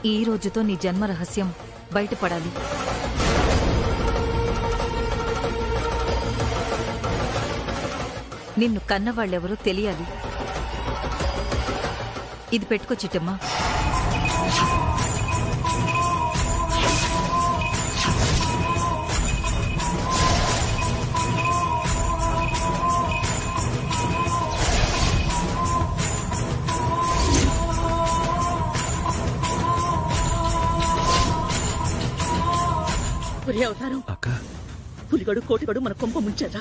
ఈ రోజుతో నీ జన్మ రహస్యం బయటపడాలి. నిన్ను కన్నవాళ్ళెవరో తెలియాలి. ఇది పెట్టుకో చిట్టమ్మా. అవతారం పులిగడు కోటిగడు మన కొంప ముంచారా?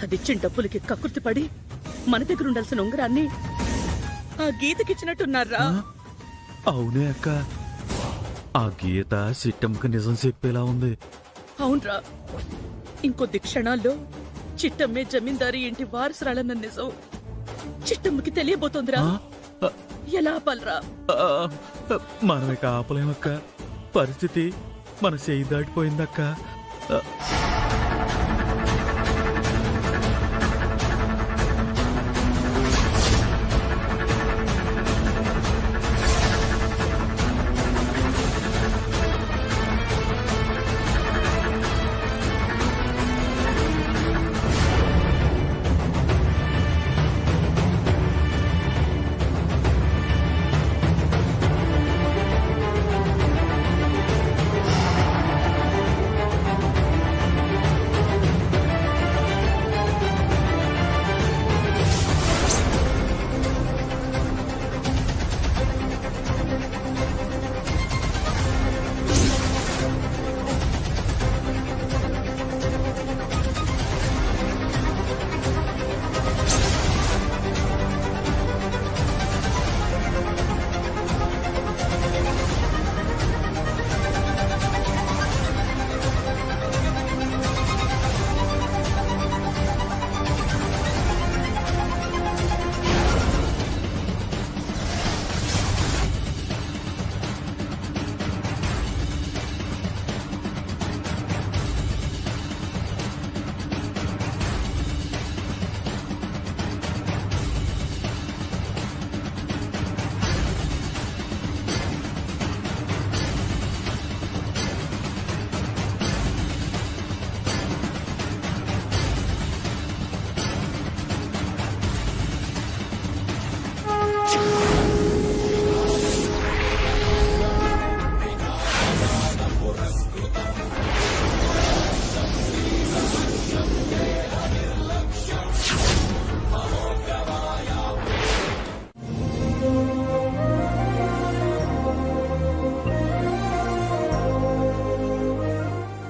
అదిచ్చిన డబ్బులకి కకృతి పడి మన దగ్గర ఉండాల్సిన ఉంగరాన్ని ఆ గీతకిచ్చినట్టున్నారా? అవునే అక్క, ఆ గీత చిట్టమ్మకి నిజం చెప్పేలా ఉంది. అవునరా, ఇంకొద్ది క్షణాల్లో చిట్టమ్మే జమీందారీ ఇంటి వారసురాలన్న నిజం చిట్టమ్మకి తెలియబోతోందిరా. ఎలా ఆపాలరా? మనమే ఆపలేమక్క. పరిస్థితి మన చేయి దాటిపోయిందక్క.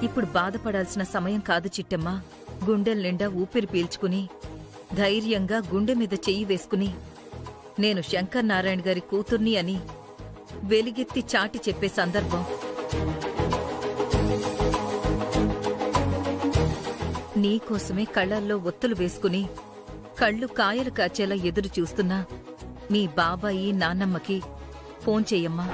ఇప్పుడు బాధపడాల్సిన సమయం కాదు చిట్టమ్మా. గుండెల నిండా ఊపిరి పీల్చుకుని ధైర్యంగా గుండె మీద చెయ్యి వేసుకుని నేను శంకర్ నారాయణ గారి కూతుర్ని అని వెలిగెత్తి చాటి చెప్పే సందర్భం. నీకోసమే కళ్లల్లో ఒత్తులు వేసుకుని కళ్ళు కాయలు కాచేలా ఎదురు చూస్తున్నా మీ బాబాయి నాన్నమ్మకి ఫోన్ చెయ్యమ్మా.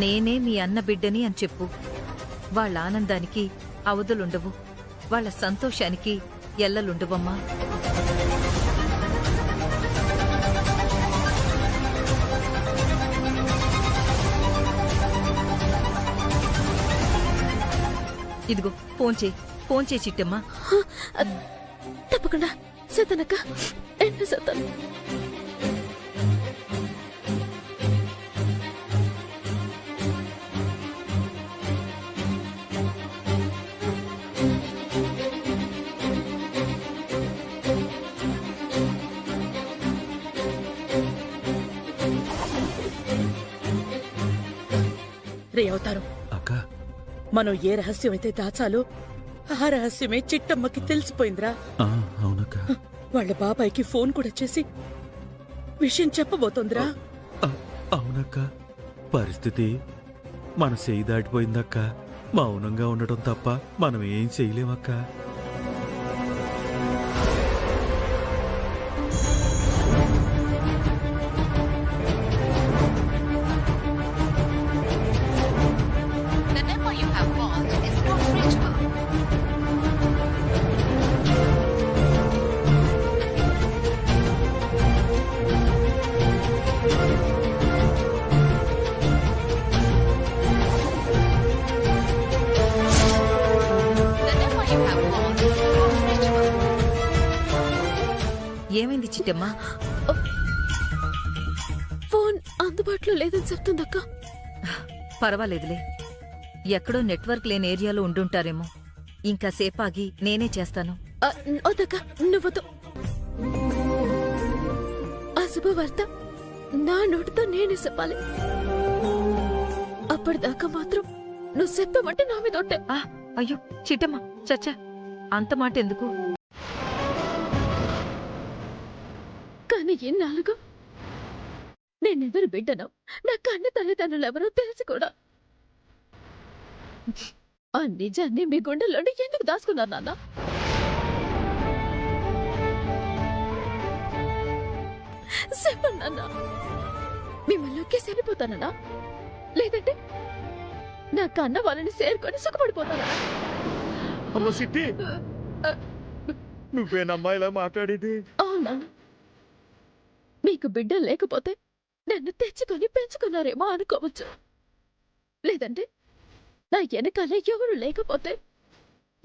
నేనే మీ అన్న బిడ్డని అని చెప్పు. వాళ్ళ ఆనందానికి అవధులుండవు, వాళ్ళ సంతోషానికి ఎల్లలుండవమ్మా. ఇదిగో ఫోన్ చేయి చిట్టమ్మా. తప్పకుండా సతనక్క, ఎన్న సతన్. రే అవతారం అక్క, మనం ఏ రహస్యం అయితే దాచాలో ఆ రహస్యమే చిట్టమ్మకి తెలిసిపోయిందిరా. అవునక్క. వాళ్ళ బాబాయికి ఫోన్ కూడా చేసి విషయం చెప్పబోతోందిరా. అవునక్క, పరిస్థితి మన చేయి దాటిపోయిందక్క. మౌనంగా ఉండటం తప్ప మనం ఏం చేయలేమక్క. The number you have called is not reachable. చిట్టమ్మా? ఫోన్ అందుబాటులో లేదని చెప్తుందక్క. పర్వాలేదులే, ఎక్కడో నెట్వర్క్ లేని ఏరియాలో ఉండుంటారేమో. ఇంకా సేపాగి నేనే చేస్తాను. వద్దక్క, నువ్వతో. ఆ శుభవార్త నా నోటితో నేనే చెప్పాలి. అప్పటిదాకా మాత్రం నువ్వు చెప్పమంటే నా మీద ఒట్టే. అయ్యో చిట్టమ్మా, చచ్చా, అంత మాట ఎందుకు? కానీ ఎన్నాళ్ళుగా నేనెవరు బిడ్డను, నా కన్న తల్లిదండ్రులు ఎవరో తెలిసి కూడా ఆ నిజాన్ని మీ గుండెల్లోనే ఎందుకు దాచుకున్నారు నాన్న? చెప్పండి నాన్న. మిమ్మల్ని ఒకేసి వెళ్ళిపోతానన్నా, లేదంటే నా కన్న వాళ్ళని చేరుకొని సుఖపడిపోతానా? అమ్మ సిట్టి, నువ్వేనమ్మా ఇలా మాట్లాడేది? అవునా? మీకు బిడ్డ లేకపోతే నన్ను తెచ్చుకొని పెంచుకున్నారేమో అనుకోవచ్చు, లేదంటే నా వెనకాల ఎవరు లేకపోతే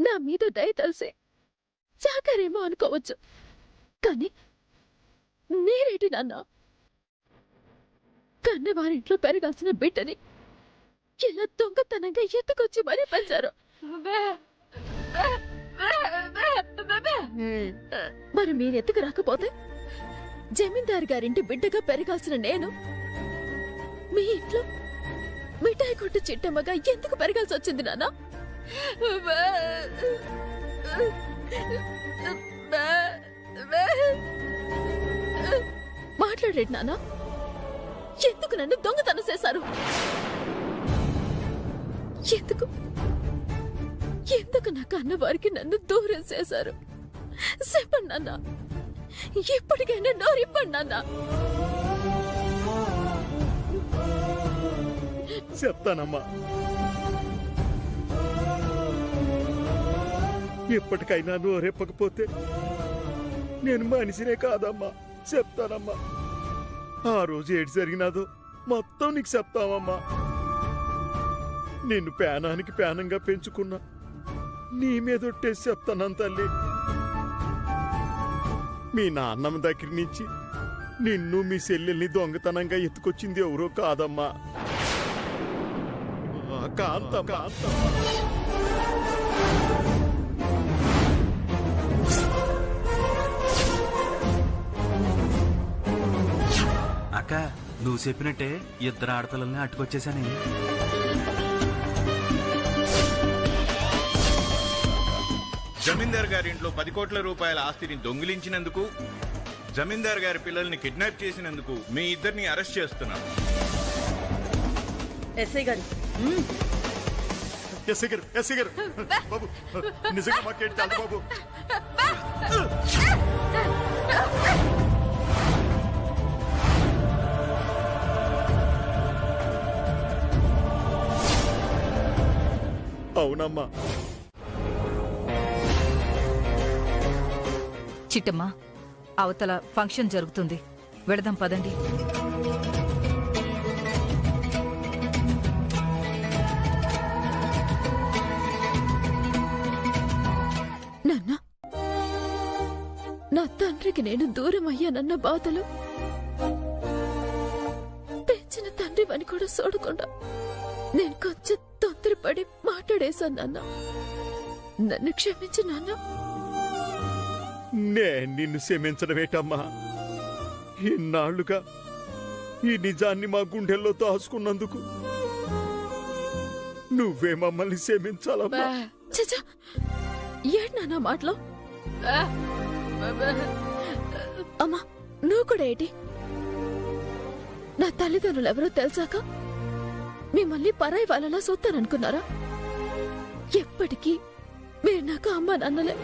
నా మీద దయ తెలిసి చాకారేమో అనుకోవచ్చు. కానీ నేరేటి నాన్న, కన్నవారింట్లో పెరగాల్సిన బిడ్డని ఇలా దొంగతనంగా ఎత్తుకొచ్చి మరీ పెంచారు. మరి మీరెత్తుకు రాకపోతే జమీందారు గారింటి బిడ్డగా పెరగాల్సిన నేను మీ ఇంట్లో మిఠాయి కొట్టు చిట్టమ్మగా ఎందుకు పెరగాల్సి వచ్చింది నాన్న? మాట్లాడేది నాన్న. ఎందుకు నన్ను దొంగతనం చేశారు? ఎందుకు ఎందుకు నాకు అన్నవారికి నన్ను దూరం చేశారు? చెప్పండి నాన్న, ఎప్పటికైనా నోరిప్పండి నాన్న. చెప్తానమ్మా, ఎప్పటికైనా నోరెప్పకపోతే నేను మనిషినే కాదమ్మా. చెప్తానమ్మా, ఆ రోజు ఏడు జరిగినాదో మొత్తం నీకు చెప్తామమ్మా. నిన్ను పేనానికి పేనంగా పెంచుకున్నా నీ మీద ఒట్టేసి చెప్తాను తల్లి. మీ నాన్నమ్మ దగ్గర నుంచి నిన్ను మీ చెల్లెల్ని దొంగతనంగా ఎత్తుకొచ్చింది ఎవరో కాదమ్మా, కాంతమ్మ. అక్క, నువ్వు చెప్పినట్టే ఇద్దరు ఆడపిల్లల్ని అట్టుకొచ్చేసాని. జమీందార్ గారి ఇంట్లో 10 కోట్ల రూపాయల ఆస్తిని దొంగిలించినందుకు, జమీందార్ గారి పిల్లల్ని కిడ్నాప్ చేసినందుకు మీ ఇద్దరిని అరెస్ట్ చేస్తున్నాం. ఎస్ఐ గారు, ఎస్ఐ గారు, బాబు నిజంగా మాకేంటి చాలు బాబు. అవునమ్మా. చిట్టమ్మా, అవతల ఫంక్షన్ జరుగుతుంది, వెళదాం పదండి. నాన్న, నా తండ్రికి నేను దూరం అయ్యానన్న బాధలు పెంచిన తండ్రివని కూడా చూడకుండా నేను కొంచెం తొందరపడి మాట్లాడేశాను నాన్న. నన్ను క్షమించు నాన్న. నేను నిన్ను క్షమించడమేటమ్మా. ఇన్నాళ్లుగా ఈ నిజాన్ని మా గుండెల్లో దాచుకున్నందుకు నువ్వే మమ్మల్ని క్షమించాలమ్మా. చచ్చా, ఏడు నాన్న మాటలో. అమ్మా, నువ్వు కూడా ఏంటి? నా తల్లిదండ్రులు ఎవరో తెలిసాక మిమ్మల్ని పరాయి వాళ్ళలా చూస్తాననుకున్నారా? ఎప్పటికీ మీరు నాకు అమ్మ నాన్నలే.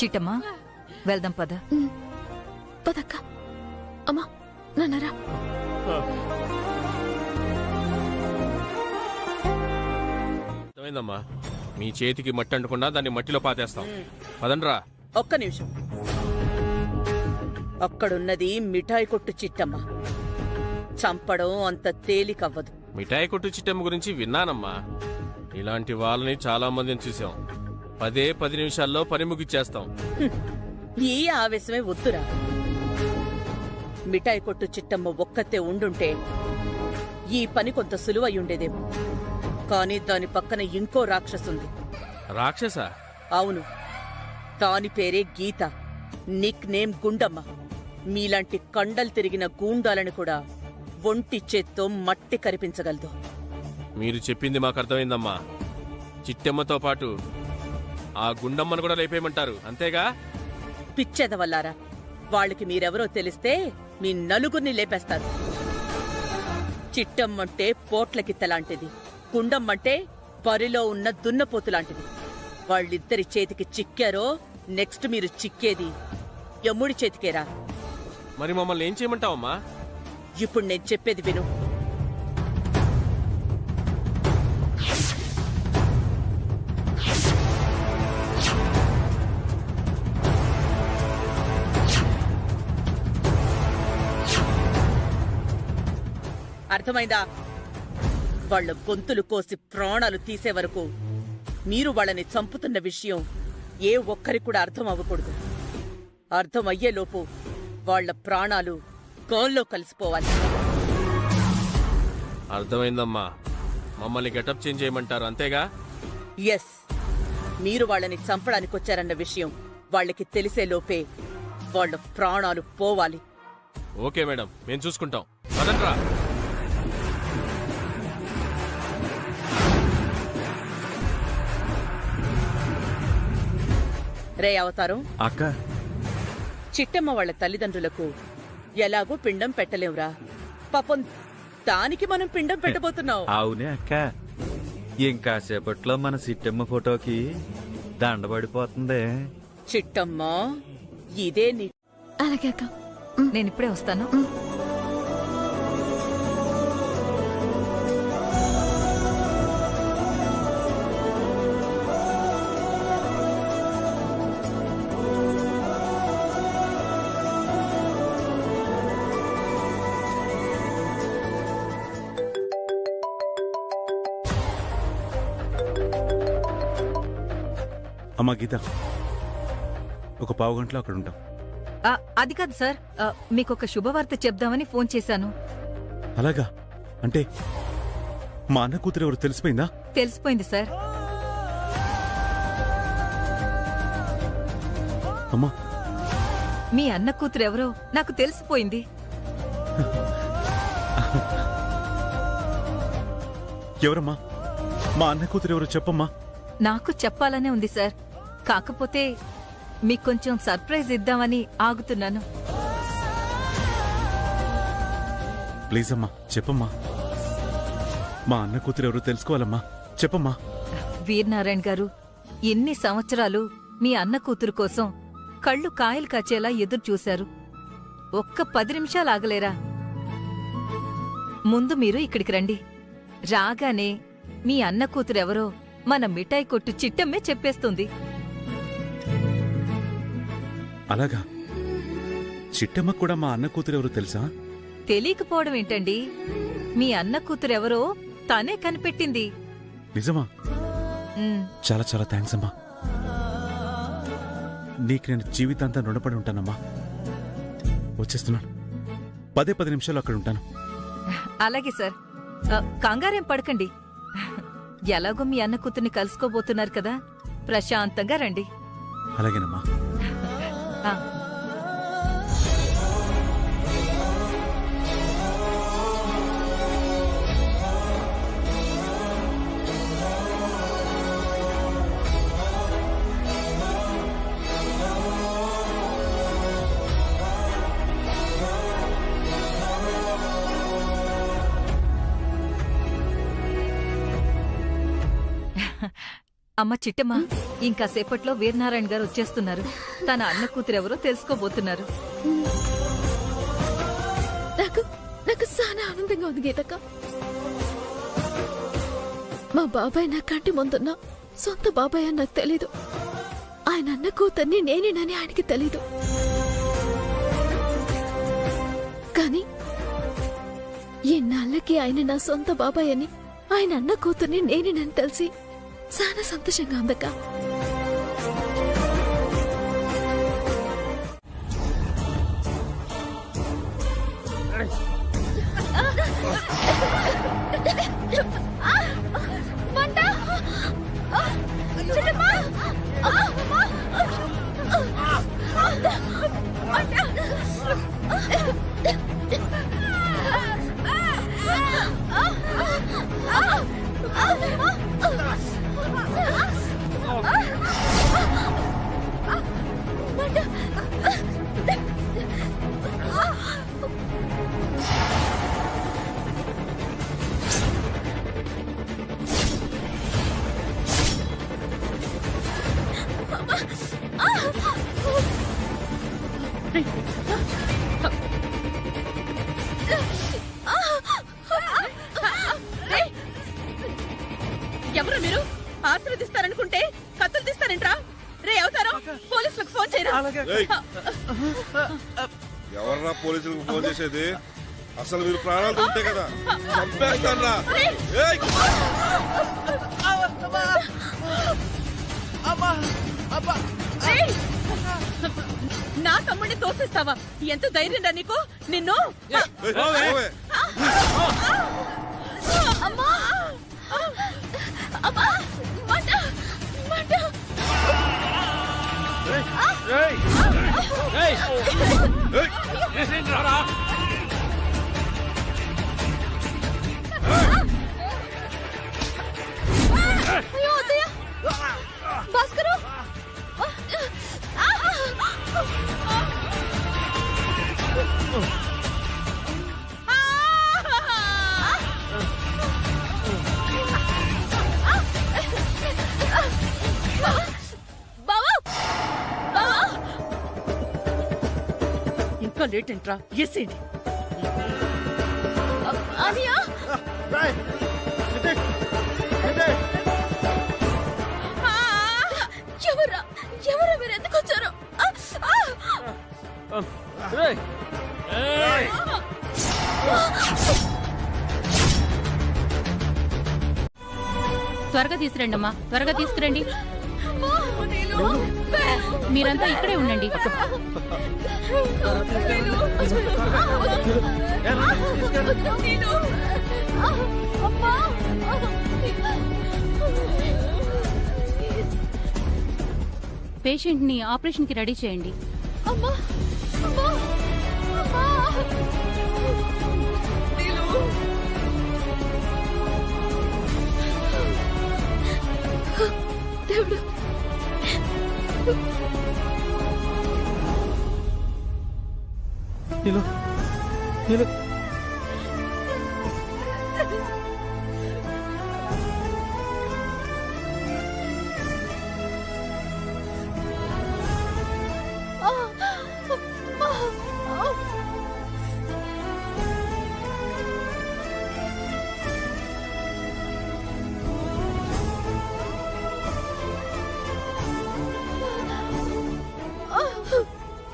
చిట్టమ్మా, వెళ్దాం పద. పదక్క. అమ్మా, నాన్నరా. అర్థమైందమ్మా, మీ చేతికి మట్టి అంటకుండా దాన్ని మట్టిలో పాతేస్తాం. పదండ్రా. ఒక్క నిమిషం. అక్కడున్నది మిఠాయి కొట్టు చిట్టమ్మ. చంపడం అంత తేలికవ్వదు. మిఠాయి కొట్టు చిట్టమ్మ గురించి విన్నానమ్మా. ఇలాంటి వాళ్ళని చాలా మందిని చూసాం. 10 నిమిషాల్లో పని ముగిచ్చేస్తాం. ఈ ఆవేశమే వద్దురా. మిఠాయి కొట్టు చిట్టమ్మ ఒక్కతే ఉండుంటే ఈ పని కొంత సులువయ్యుండేదేమో. కాని దాని పక్కన ఇంకో రాక్షసుంది. రాక్షసా? అవును, దాని పేరే గీత. Nick name Gundamma. మీలాంటి కండలు తిరిగిన గూండాలని కూడా ఒంటి చేత్తో మట్టి కరిపించగలదు. మీరు చెప్పింది మాకు అర్థమైందమ్మా. చిట్టమ్మతో పాటు ఆ గుండమ్మను కూడా లేపేయమంటారు అంతేగా? పిచ్చెదవల్లారా, వాళ్ళకి మీరెవరో తెలిస్తే మీ నలుగురిని లేపేస్తారు. చిట్టమ్మంటే పోట్లకిత్తలాంటిది, గుండమ్మంటే బరిలో ఉన్న దున్నపోతులాంటిది. వాళ్ళిద్దరి చేతికి చిక్కారో నెక్స్ట్ మీరు చిక్కేది యముడి చేతికేరా. మరి మమ్మల్ని ఏం చేయమంటావమ్మా? ఇప్పుడు నేను చెప్పేది విను. అర్థమైందా? వాళ్ళ గొంతులు కోసి ప్రాణాలు తీసే వరకు మీరు వాళ్ళని చంపుతున్న విషయం ఏ ఒక్కరికి కూడా అర్థం అవ్వకూడదు. అర్థమయ్యేలోపు వాళ్ళ ప్రాణాలు గాల్లో కలిసిపోవాలి. అర్థమైందమ్మా. మమ్మల్ని గెటప్ చేంజ్ చేయమంటారు అంతేగా? ఎస్, మీరు వాళ్ళని చంపడానికొచ్చారన్న విషయం వాళ్ళకి తెలిసేలోపే వాళ్ళ ప్రాణాలు పోవాలి. ఓకే మేడం, మేము చూసుకుంటాం. పదండ్రా. రే అవతారం, అక్క చిట్టమ్మ వాళ్ళ తల్లిదండ్రులకు ఎలాగో పిండం పెట్టలేవురా. పాపం దానికి మనం పిండం పెట్టబోతున్నాం. అవునే అక్క, ఇంకాసేపట్లో మన సిట్టమ్మ ఫోటోకి దండబడిపోతుంది. చిట్టమ్మ, ఇదే నీ అలాగే అక్క. నేనిప్పుడే వస్తాను. అమ్మా గీత, ఒక పావు గంటలో అక్కడ ఉంటాం. అది కాదు సార్, మీకొక శుభవార్త చెప్దామని ఫోన్ చేశాను. అలాగా? అంటే మా అన్న కూతురు ఎవరు తెలిసిపోయిందా? తెలిసిపోయింది సార్. అమ్మా, మీ అన్న కూతురు ఎవరో నాకు తెలిసిపోయింది. ఎవరమ్మా? మా అన్న కూతురు ఎవరు చెప్పమ్మా. నాకు చెప్పాలనే ఉంది సార్, కాకపోతే మీకు కొంచెం సర్ప్రైజ్ ఇద్దామని ఆగుతున్నాను. ప్లీజ్ అమ్మా, చెప్పమ్మా. మా అన్న కూతురు ఎవరు తెలుసుకోవాలమ్మా, చెప్పమ్మా. వీరనారాయణ గారు ఎన్ని సంవత్సరాలు మీ అన్న కూతురు కోసం కళ్ళు కాయలు కాచేలా ఎదురు చూశారు. ఒక్క 10 నిమిషాలు ఆగలేరా? ముందు మీరు ఇక్కడికి రండి. రాగానే మీ అన్న కూతురెవరో మన మిఠాయి కొట్టు చిట్టమ్మే చెప్పేస్తుంది. అలాగా? చిట్టమ్మ కూడా మా అన్న కూతురు ఎవరు తెలుసా? తెలియకపోవడం ఏంటండి, మీ అన్న కూతురెవరో తనే కనిపెట్టింది. నిజమా? ఉమ్, చాలా చాలా థ్యాంక్స్ అమ్మా. నీకు నేను జీవితాంతం రుణపడి ఉంటానమ్మా. వచ్చేస్తున్నాను. 10 నిమిషాలు అక్కడ ఉంటాను. అలాగే సార్. కంగారేం పడకండి. ఎలాగో మీ అన్న కూతుర్ని కలుసుకోబోతున్నారు కదా, ప్రశాంతంగా రండి. అలాగేనమ్మా. ఆ. అమ్మ చిట్టమ్మ, ఇంకాసేపట్లో వీరనారాయణ గారు వచ్చేస్తున్నారు. తన అన్న కూతురెవరో తెలుసుకోబోతున్నారు. నాకు చాలా ఆనందంగా ఉంది గీతక్క. మా బాబాయ్ నా కంటి ముందున్నా సొంత బాబాయ్ అని నాకు తెలీదు. ఆయన అన్న కూతుర్ని నేనేనని ఆయనకి తెలీదు. కానీ ఎన్నాళ్ళకి ఆయన నా సొంత బాబాయ్ అని ఆయన అన్న కూతుర్ని నేనేనని తెలిసి చాలా సంతోషంగా ఉందక్క. ఎవరు మీరు? ఆశీర్వదిస్తారనుకుంటే కత్తులు తీస్తారేంట్రా? రే అవుతారో పోలీసులకు ఫోన్ చేయరా? ఎవర్రా పోలీసులకు ఫోన్ చేసేది? అసలు మీరు ప్రాణాలతో ఉంటే కదా చంపేస్తారా? నా తమ్ముడిని తోసేస్తావా? ఎంత ధైర్యం రా నీకు? నిన్ను భాస్కరు ఇంకా లేట్ ఏంట్రా? ఎస్సేండి. ఎవరా మీరు ఎందుకు వచ్చారు? త్వరగా తీసుకురండి అమ్మా, త్వరగా తీసుకురండి. మీరంతా ఇక్కడే ఉండండి. పేషెంట్ ని ఆపరేషన్ కి రెడీ చేయండి. దేవుడు,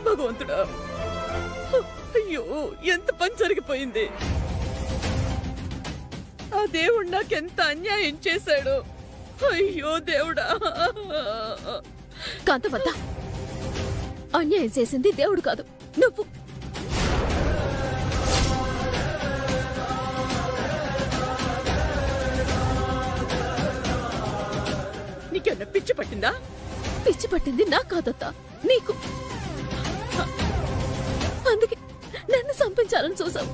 భగవంతుడా, అయ్యో ఎంత పని జరిగిపోయింది. ఆ దేవుడు నాకెంత అన్యాయం చేశాడు. అయ్యో దేవుడా. కాంతవద్ద, అన్యాయం చేసింది దేవుడు కాదు, నువ్వు. నీకేమన్నా పిచ్చి పట్టిందా? పిచ్చి పట్టింది నాకు కాదత్తా, నీకు. అందుకే నన్ను సంపించాలని చూసావు.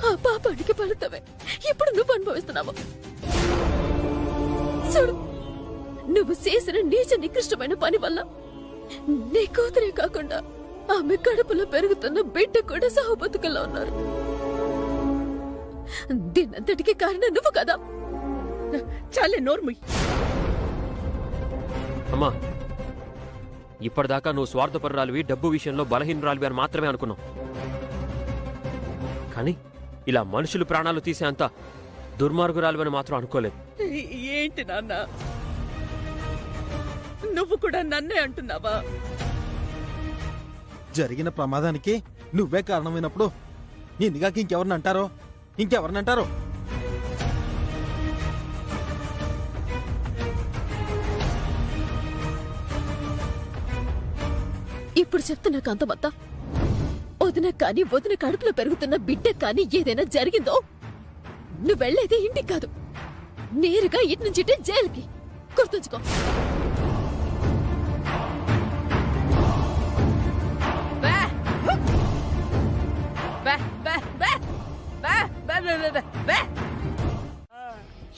ఆ పాపానికి ఫలితమే ఇప్పుడు నువ్వు అనుభవిస్తున్నావు. చూడు, నువ్వు చేసిన నీచ నికృష్టమైన పని వల్ల నీ కూతురే కాకుండా ఆమె కడుపులో పెరుగుతున్న బిడ్డ కూడా సాహు బతుకుల్లో ఉన్నారు. దీనంతటికి కారణం నువ్వు కదా. చాలే నోర్ముయ్. అమ్మా, ఇప్పటిదాకా నువ్వు స్వార్థపరురాలివి, డబ్బు విషయంలో బలహీనరాలివి అని మాత్రమే అనుకున్నావు. కానీ ఇలా మనుషులు ప్రాణాలు తీసే అంత దుర్మార్గురాలివని మాత్రం అనుకోలేదు. ఏంటి నాన్న, నువ్వు కూడా నన్నే అంటున్నావా? జరిగిన ప్రమాదానికి నువ్వే కారణమైనప్పుడు నిన్నగాక ఇంకెవరిని అంటారో ఇంకెవరిని అంటారో? ఇప్పుడు చెప్తున్నా కాంతమత్త, వదిన కానీ వదిన కడుపులో పెరుగుతున్న బిడ్డ కానీ ఏదైనా జరిగిందో నువ్వు వెళ్లేది ఇంటికి కాదు, నేరుగా ఇటు నుంచి ఇటే జైలుకి. గుర్తుంచుకో.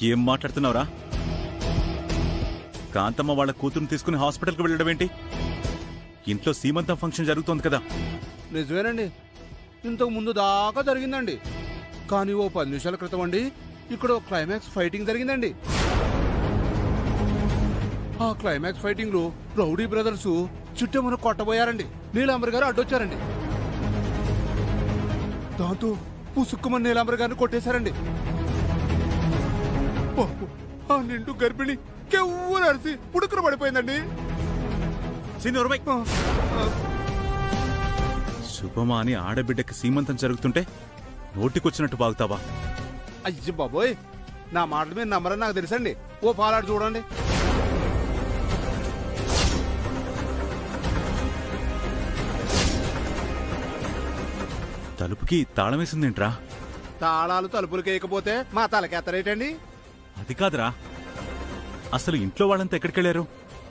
ఏం మాట్లాడుతున్నావురా? కాంతమ్మ వాళ్ళ కూతురుని తీసుకుని హాస్పిటల్కి వెళ్ళడం ఏంటి? ఇంట్లో సీమంతం ఫంక్షన్ జరుగుతోంది కదా. నిజమేనండి, ఇంతకు ముందు దాకా జరిగిందండి. కానీ ఓ 10 నిమిషాల క్రితం అండి ఇక్కడ క్లైమాక్స్ ఫైటింగ్ జరిగిందండి. ఆ క్లైమాక్స్ ఫైటింగ్ లో రౌడీ బ్రదర్స్ చిట్టెమ్మను కొట్టబోయారండి. నీలాంబర్ గారు అడ్డొచ్చారండి. దాంతో పుసుక్కుమని నీలాంబర్ గారిని కొట్టేశారండి. ఆ నిండు గర్భిణి కెవ్వు నరిసి పుడుకున పడిపోయిందండి. శుభమా అని ఆడబిడ్డకి సీమంతం జరుగుతుంటే నోటికొచ్చినట్టు బాగుతావా? అయ్యి బాబోయ్, నా మాటలు మీరు నమ్మరని నాకు తెలుసండి. ఓ పాలాడు చూడండి. తలుపుకి తాళం వేసిందేంట్రా? తాళాలు తలుపులకి వేయకపోతే మా తలకెత్తరేటండి? అది కాదురా, అసలు ఇంట్లో వాళ్ళంతా ఎక్కడికెళ్లారు?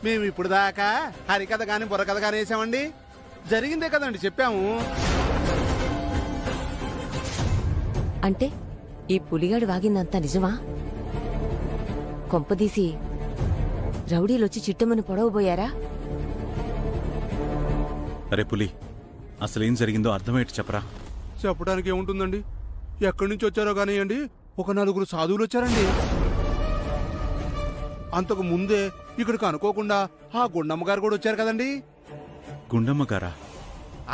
మేము ఇప్పుడు దాకా హరికథ గాని బుర్రకథ గాని వేసామండి. జరిగిందే కదండి చెప్పాము. అంటే ఈ పులిగాడు వాగిందంతా నిజమా? కొంపదీసి రౌడీలొచ్చి చిట్టమ్మను పొడవబోయారా? అరే పులి, అసలేం జరిగిందో అర్థమయ్యేట్టు చెప్పరా. చెప్పడానికి ఏముంటుందండి, ఎక్కడి నుంచి వచ్చారో కానివ్వండి, ఒక 4 సాధువులు వచ్చారండి. అంతకు ముందే ఇక్కడికి అనుకోకుండా ఆ గుండమ్మ గారు కూడా వచ్చారు కదండి. గుండమ్మ గారా?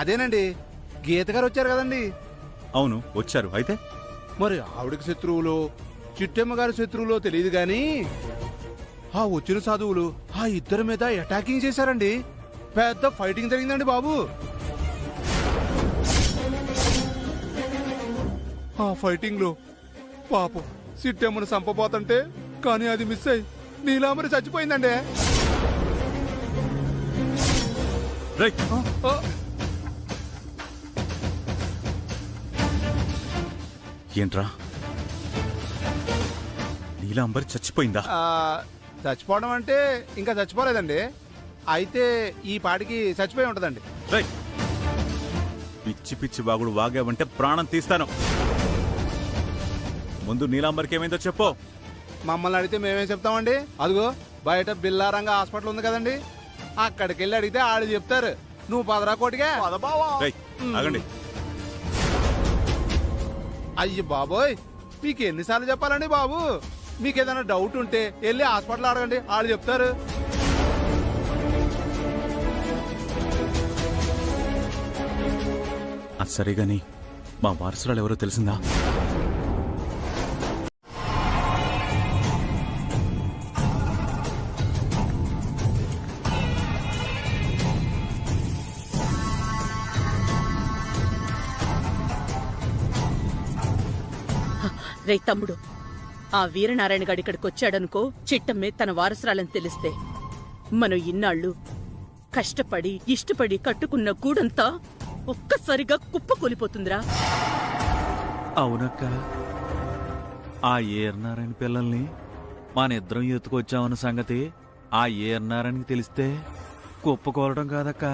అదేనండి, గీత గారు వచ్చారు కదండి. అవును వచ్చారు. అయితే మరి ఆవిడకి శత్రువులో చిట్టమ్మ గారి శత్రువులో తెలియదు గాని ఆ వచ్చిన సాధువులు ఆ ఇద్దరి మీద అటాకింగ్ చేశారండి. పెద్ద ఫైటింగ్ జరిగిందండి బాబు. ఆ ఫైటింగ్ లో పాపం చిట్టమ్మను చంపబోతుంటే కానీ అది మిస్ అయి నీలాంబరి చచ్చిపోయిందండి. ఏంట్రా, నీలాంబరి చచ్చిపోయిందా? చచ్చిపోవడం అంటే ఇంకా చచ్చిపోలేదండి. అయితే ఈ పాటికి చచ్చిపోయి ఉంటదండి. పిచ్చి పిచ్చి బాగుడు వాగావంటే ప్రాణం తీస్తాను. ముందు నీలాంబరికి ఏమైందో చెప్పు. మమ్మల్ని అడిగితే మేమేం చెప్తామండి? అదిగో బయట బిల్లారంగా హాస్పిటల్ ఉంది కదండి, అక్కడికి వెళ్ళి అడిగితే ఆడు చెప్తారు. నువ్వు పదరా కోటిగా. ఆగండి. అయ్యి బాబోయ్, మీకు ఎన్నిసార్లు చెప్పాలండి బాబు? మీకు ఏదైనా డౌట్ ఉంటే వెళ్ళి హాస్పిటల్ అడగండి, ఆడు చెప్తారు. అది సరిగాని మా వారసురాలు ఎవరో తెలిసిందా? రే తమ్ముడు, ఆ వీరనారాయణ గారి ఇక్కడికి వచ్చాడనుకో, చిట్టమ్మే తన వారసురాలని తెలిస్తే మనం ఇన్నాళ్ళు కష్టపడి ఇష్టపడి కట్టుకున్న గూడంతా ఒక్కసారిగా కుప్పకూలిపోతుందిరా. అవునక్క, ఆ ఏర్నారాయణ పిల్లల్ని మనిద్దరం ఎత్తుకొచ్చామన్న సంగతి ఆ ఏర్నారాయణకి తెలిస్తే కుప్పకూలడం కాదక్క,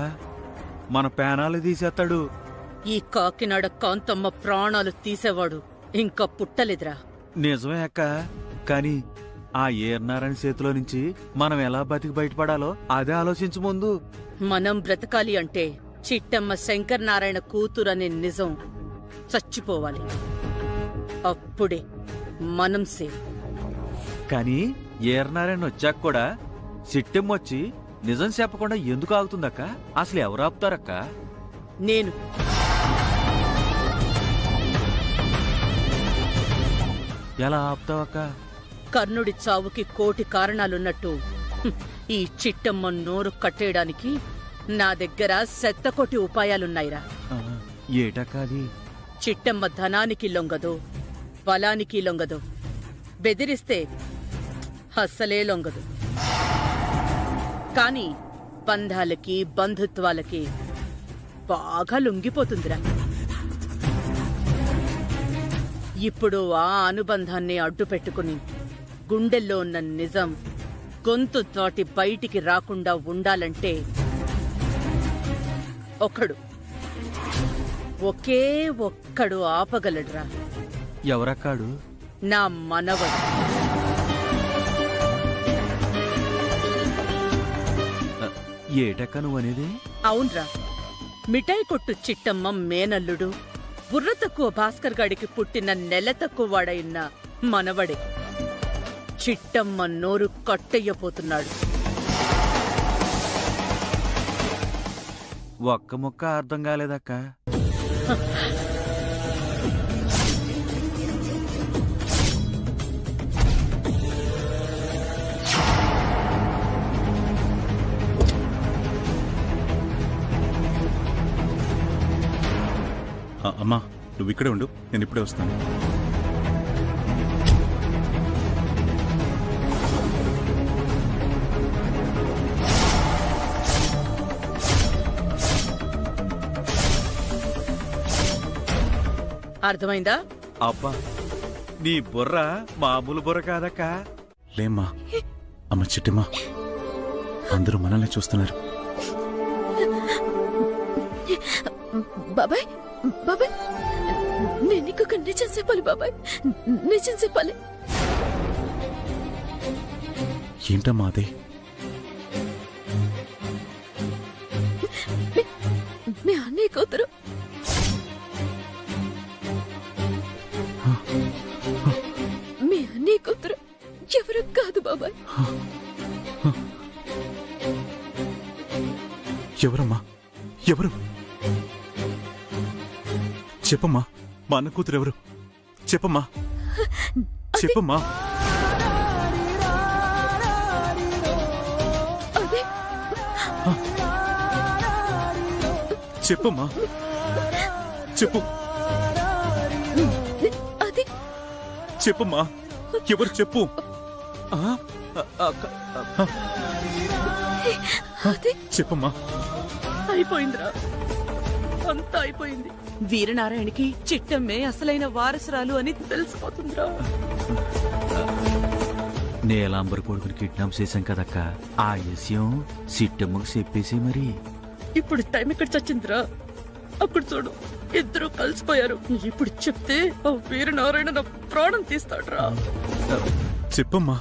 మన పేనాలు తీసేస్తాడు. ఈ కాకినాడ కాంతమ్మ ప్రాణాలు తీసేవాడు ఇంకా పుట్టలేదురా. నిజమే అక్క, కాని ఆ ఏర్నారాయణ చేతిలో నుంచి మనం ఎలా బతికి బయటపడాలో అదే ఆలోచించు ముందు. మనం బ్రతకాలి అంటే చిట్టమ్మ శంకర్ నారాయణ కూతురనే నిజం చచ్చిపోవాలి. అప్పుడే మనం సేవ్. కాని ఏర్నారాయణ వచ్చాక కూడా సిట్టెమ్మొచ్చి నిజం చెప్పకుండా ఎందుకు ఆగుతుందక్క? అసలు ఎవరు ఆపుతారక్క? నేను. ఎలా ఆపుతావక్క? కర్ణుడి చావుకి 1,000,000 కారణాలున్నట్టు ఈ చిట్టమ్మ నోరు కట్టేయడానికి నా దగ్గర 1,000,000 ఉపాయాలున్నాయిరా. ఏటక్క అది? చిట్టమ్మ ధనానికి లొంగదు, బలానికి లొంగదు, బెదిరిస్తే అస్సలే లొంగదు. కాని బంధాలకి బంధుత్వాలకి బాగా లొంగిపోతుందిరా. ఇప్పుడు ఆ అనుబంధాన్ని అడ్డు పెట్టుకుని గుండెల్లో ఉన్న నిజం గొంతు తోటి బయటికి రాకుండా ఉండాలంటే ఒకే ఒక్కడు ఆపగలడురా. ఎవరక్కాడు? నా మనవడు. ఏటక్క నువ్వనేది? అవునరా, మిఠాయి కొట్టు చిట్టమ్మ మేనల్లుడు, బుర్ర తక్కువ భాస్కర్ గాడికి పుట్టిన నెల తక్కువ వాడైన మనవడే చిట్టమ్మ నోరు కట్టయ్యపోతున్నాడు. ఒక్క ముక్క అర్థం కాలేదక్క. అమ్మా నువ్వు ఇక్కడే ఉండు, నేను ఇప్పుడే వస్తాను. అర్థమైందా? అబ్బా, నీ బుర్ర మామూలు బుర్ర కాదక్క. లేమ్మా, అమ్మ చిట్టిమ్మా, అందరూ మనల్ని చూస్తున్నారు. బాబాయ్ బాబాయ్, నేను నీకు ఒక నిజం చెప్పాలి బాబాయ్, నిజం చెప్పాలి. ఏంటమ్మా అదే? మీ అన్నయ్య కూతురు మీ అన్నయ్య కూతురు ఎవరు కాదు బాబాయ్. ఎవరమ్మా? ఎవరు? చెప్పమ్మా, మా అన్న కూతురు ఎవరు? చెప్పమ్మా, చెప్పమ్మా. చెప్పమ్మా, చెప్పు. అది చెప్పమ్మా, ఎవరు? చెప్పు. చెప్పమ్మా. అయిపోయిందిరా, అంతా అయిపోయింది. వీరనారాయణకి చిట్టమ్మే అసలైన వారసురాలు అని తెలిసిపోతుందిరా. నీలాంబర్ కొడుకుని కిడ్నాప్ చేశాం కదక్క, ఆ విషయం సిట్టమ్మకు చెప్పేసి మరి. ఇప్పుడు టైం ఎక్కడ చచ్చిందిరా? అక్కడ చూడు, ఇద్దరు కలిసిపోయారు. ఇప్పుడు చెప్తే ఆ వీరనారాయణ నా ప్రాణం తీస్తాడురా. చెప్పమ్మా,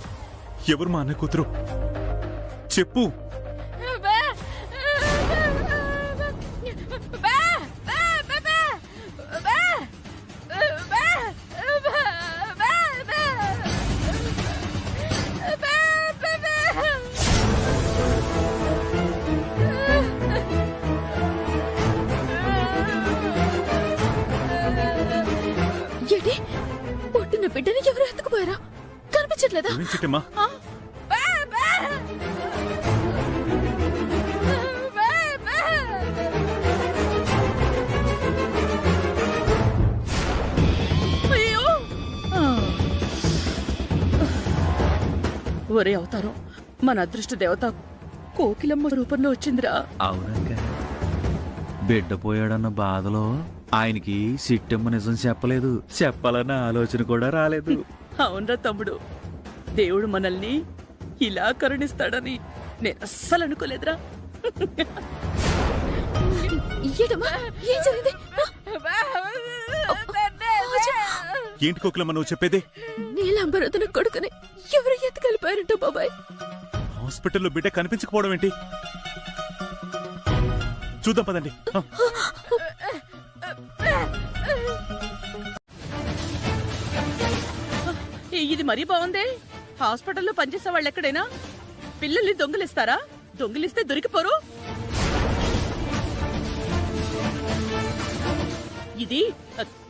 ఎవరు మా అన్న కూతురు? చెప్పు. ఏంటి, పుట్టిన బిడ్డని ఎవరు ఎత్తుకుపోయారా? కనిపించట్లేదా? చిట్టమ్మా, ఒరే అవతారం, మన అదృష్ట దేవత కోకిలమ్మ రూపంలో వచ్చిందిరా. అవునక్క, బిడ్డ పోయాడన్న బాధలో ఆయనకి సిట్టమ్మ నిజం చెప్పలేదు, చెప్పాలన్న ఆలోచన కూడా రాలేదు. అవునరా తమ్ముడు, దేవుడు మనల్ని ఇలా కరుణిస్తాడని నేను అస్సలు అనుకోలేదురా. ఏం జరిగింది? ఏంటి కోకిలమ్మ నువ్వు చెప్పేది? నీలాంబరదన కొడుకుని ఎవరు ఎత్తుకెళ్ళిపోయారంట బాబాయ్. హాస్పిటల్లో బిడ్డ కనిపించకపోవడం ఏంటి? చూద్దాం పదండి. ఇది మరీ బాగుందే. హాస్పిటల్లో పనిచేసే వాళ్ళు ఎక్కడైనా పిల్లల్ని దొంగిలిస్తారా? దొంగిలిస్తే దొరికిపోరు. ఇది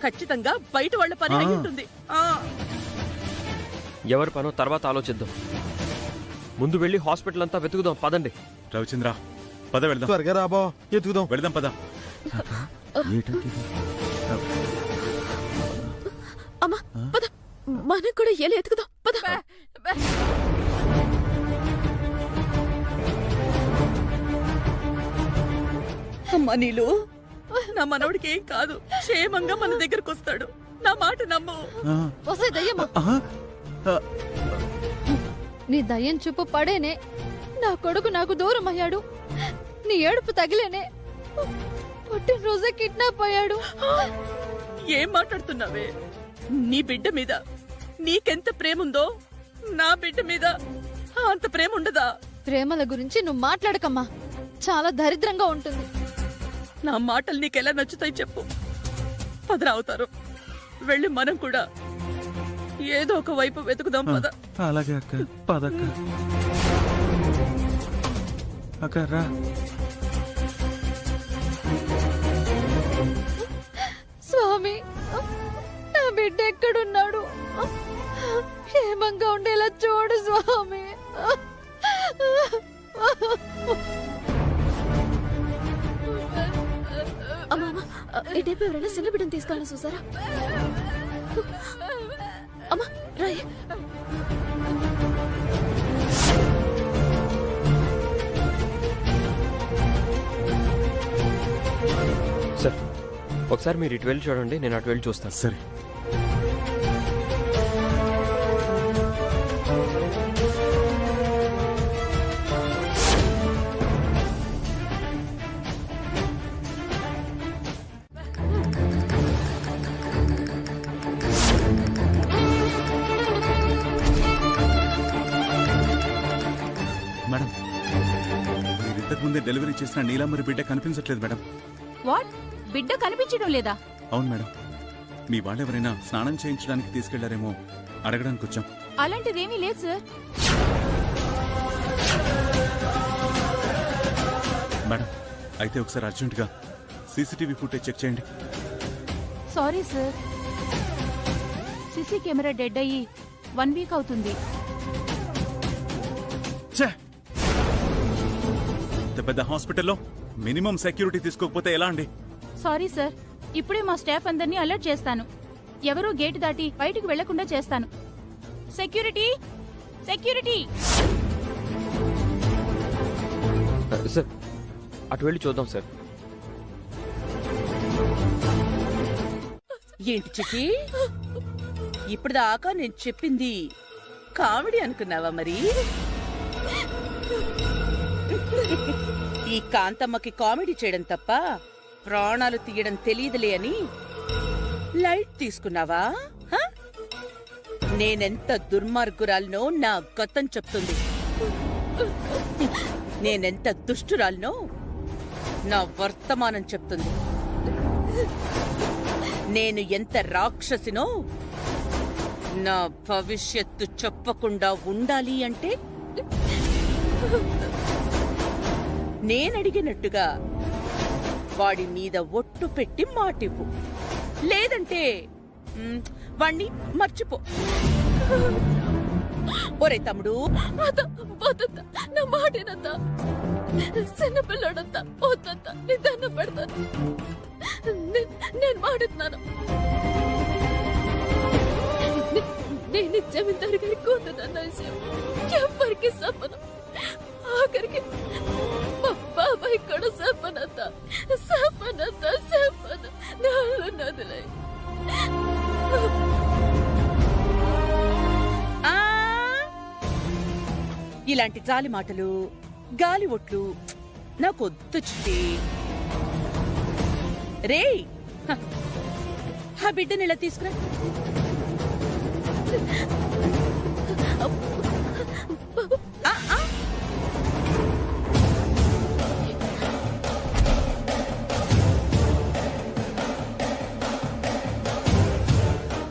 ఖచ్చితంగా బయట వాళ్ళ పని అయి ఉంటుంది. ఎవరి పనో తర్వాత ఆలోచిద్దాం. ముందు వెళ్ళి హాస్పిటల్ అంతా వెతుకుదాం. పదండి రవిచంద్ర, పద వెళ్దాం. త్వరగా రాబో, ఎత్తుకుదాం. వెళ్దాం పద. అమ్మా పద, మనం కూడా ఏలు ఎత్తుకుదాం పద. అమ్మా నీలు, నా మనవడికి ఏం కాదు, క్షేమంగా మన దగ్గరకు వస్తాడు. నా మాట నమ్ము. వసే దయ్యమ్మా, నీ దయ్యం చూపు పడేనే నా కొడుకు నాకు దూరం అయ్యాడు. నీ ఏడుపు తగిలేనే పుట్టినరోజే కిడ్నాప్ అయ్యాడు. ఏం మాట్లాడుతున్నావే? నీ బిడ్డ మీద నీకెంత ప్రేముందో నా బిడ్డ మీద అంత ప్రేమ ఉండదా? ప్రేమల గురించి నువ్వు మాట్లాడకమ్మా, చాలా దరిద్రంగా ఉంటుంది. నా మాటలు నీకెలా నచ్చుతాయి చెప్పు. పదరా అవుతారు, వెళ్ళి మనం కూడా ఏదో ఒక వైపు వెతుకుదాం. పద. అలాగే అక్క, పదక్క. అక్క రా. స్వామి, నా బిడ్డ ఎక్కడున్నాడు? క్షేమంగా ఉండేలా చూడు స్వామి. అమ్మా, ఇటేపు ఎవరైనా చిన్న బిడ్డను తీసుకోవాలని చూసారా? అమ్మా రాయ్. సార్, ఒకసారి మీరు ఇటు వెళ్ళి చూడండి, నేను అటు వెళ్ళి చూస్తాను. సరే. మేడం, మీరు ఇంతకు ముందే డెలివరీ చేసిన నీలాంబరి బిడ్డ కనిపించట్లేదు మేడం. వాట్? బిడ్డ కనిపించడం లేదా? అవును మేడం, మీ వాళ్ళెవరైనా స్నానం చేయించడానికి తీసుకెళ్లారేమో అడగడానికి వచ్చాం. అలాంటిదేమీ లేదు సార్. మేడం, అయితే ఒకసారి అర్జెంటుగా సీసీటీవీ ఫుటేజ్ చెక్ చేయండి. Sorry sir, CC camera dead అయ్యి 1 వీక్ అవుతుంది. పెద్ద హాస్పిటల్లో మినిమం సెక్యూరిటీ తీసుకోకపోతే ఎలా అండి? సారీ సార్, ఇప్పుడే మా స్టాఫ్ అందరినీ అలర్ట్ చేస్తాను. ఎవరూ గేటు దాటి బయటకు వెళ్లకుండా చేస్తాను. Security, security. సార్, అటు వెళ్ళి చూద్దాం సార్. ఏంటి చిట్టి, ఇప్పుడు దాకా నేను చెప్పింది కామెడీ అనుకున్నావా? మరి ఈ కాంతమ్మకి కామెడీ చేయడం తప్ప ప్రాణాలు తీయడం తెలియదులే అని లైట్ తీసుకున్నావా? నేనెంత దుర్మార్గురాలనో నా గతం చెప్తుంది. నేనెంత దుష్టురాలనో నా వర్తమానం చెప్తుంది. నేను ఎంత రాక్షసినో నా భవిష్యత్తు చెప్పకుండా ఉండాలి అంటే నేనడిగినట్టుగా వాడి మీద ఒట్టు పెట్టి మాటివ్వు, లేదంటే వాణ్ణి మర్చిపో. ఒరే తమ్ముడు, నా మాటేనంతా చిన్నపిల్లడంతా వద్దంతా నీ దండం పెడతాను. నేను మాడుతున్నాను. నేను జమీందారు గారి కూతురన్న విషయం ఎవరికి చెప్పను. ఆఖరికి బాబాయ్ కూడా చెప్పనంత చెప్పను. నదులే ఇలాంటి జాలి మాటలు, గాలి ఒట్లు నాకొద్దు చిట్టి. రే, ఆ బిడ్డని ఇలా తీసుకురా.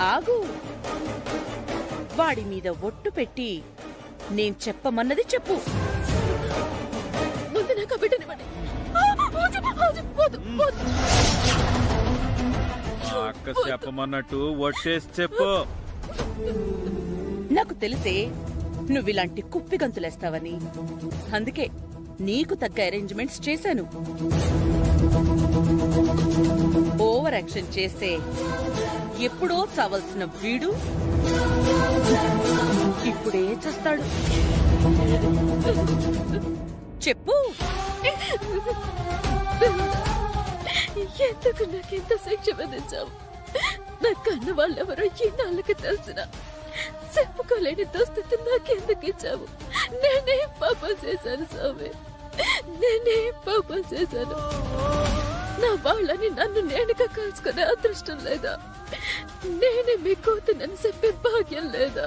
ఆగు, వాడి మీద ఒట్టు పెట్టి నేను చెప్పమన్నది చెప్పు. ముందు నాకు ఆ బిడ్డనివ్వండి. అక్క చెప్పమన్నట్టు ఒట్టేసి చెప్పు. నాకు తెలిసే నువ్విలాంటి కుప్పి గంతులేస్తావని, అందుకే నీకు తగ్గ అరేంజ్మెంట్స్ చేశాను. ఓవర్ యాక్షన్ చేస్తే ఎప్పుడో చావాల్సిన వీడు ఇప్పుడే చేస్తాడు. చెప్పు. ఎందుకు నాకెంత శిక్ష విధించావు? నా కన్న వాళ్ళెవరో ఈనాళ్ళకి తెలిసిన చెప్పుకోలేని దుస్థితి నాకెందుకు ఇచ్చావు? నేనేం పాపం చేశాను స్వామి? నేనేం పాపం చేశాను? నా వాళ్ళని నన్ను నేనుగా కలుసుకునే అదృష్టం లేదా? నేనే మీ కూతునని చెప్పే భాగ్యం లేదా?